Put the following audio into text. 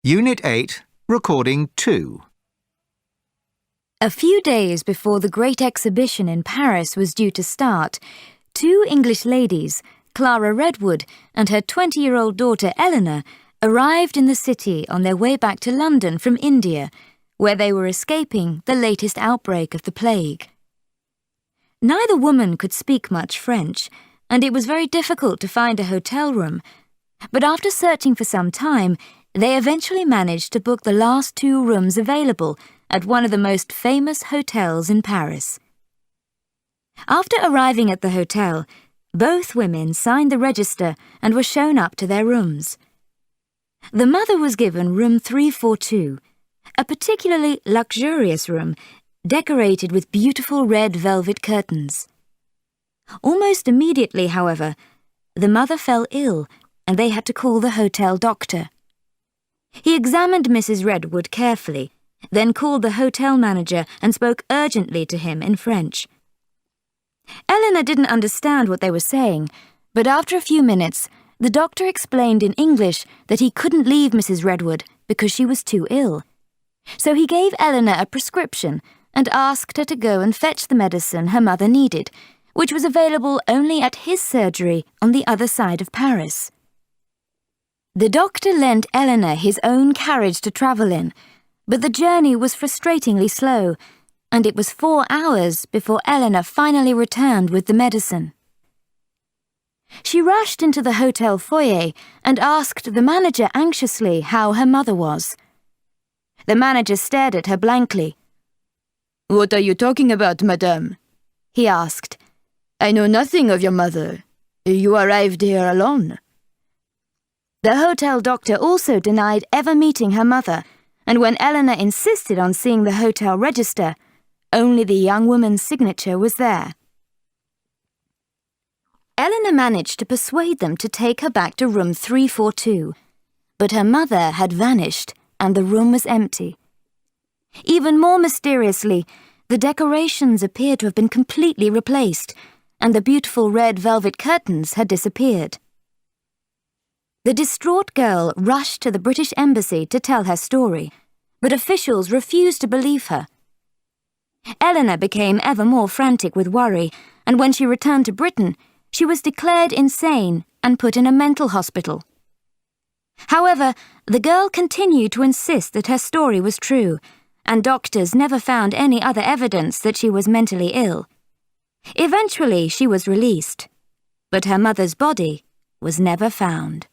Unit 8, Recording 2. A few days before the Great Exhibition in Paris was due to start, two English ladies, Clara Redwood and her 20-year-old daughter Eleanor, arrived in the city on their way back to London from India, where they were escaping the latest outbreak of the plague. Neither woman could speak much French, and it was very difficult to find a hotel room, but after searching for some time, they eventually managed to book the last two rooms available at one of the most famous hotels in Paris. After arriving at the hotel, both women signed the register and were shown up to their rooms. The mother was given room 342, a particularly luxurious room decorated with beautiful red velvet curtains. Almost immediately, however, the mother fell ill and they had to call the hotel doctor. He examined Mrs. Redwood carefully, then called the hotel manager and spoke urgently to him in French. Eleanor didn't understand what they were saying, but after a few minutes, the doctor explained in English that he couldn't leave Mrs. Redwood because she was too ill. So he gave Eleanor a prescription and asked her to go and fetch the medicine her mother needed, which was available only at his surgery on the other side of Paris. The doctor lent Eleanor his own carriage to travel in, but the journey was frustratingly slow, and it was 4 hours before Eleanor finally returned with the medicine. She rushed into the hotel foyer and asked the manager anxiously how her mother was. The manager stared at her blankly. "What are you talking about, madame?" he asked. "I know nothing of your mother. You arrived here alone." The hotel doctor also denied ever meeting her mother, and when Eleanor insisted on seeing the hotel register, only the young woman's signature was there. Eleanor managed to persuade them to take her back to room 342, but her mother had vanished and the room was empty. Even more mysteriously, the decorations appeared to have been completely replaced, and the beautiful red velvet curtains had disappeared. The distraught girl rushed to the British Embassy to tell her story, but officials refused to believe her. Eleanor became ever more frantic with worry, and when she returned to Britain, she was declared insane and put in a mental hospital. However, the girl continued to insist that her story was true, and doctors never found any other evidence that she was mentally ill. Eventually, she was released, but her mother's body was never found.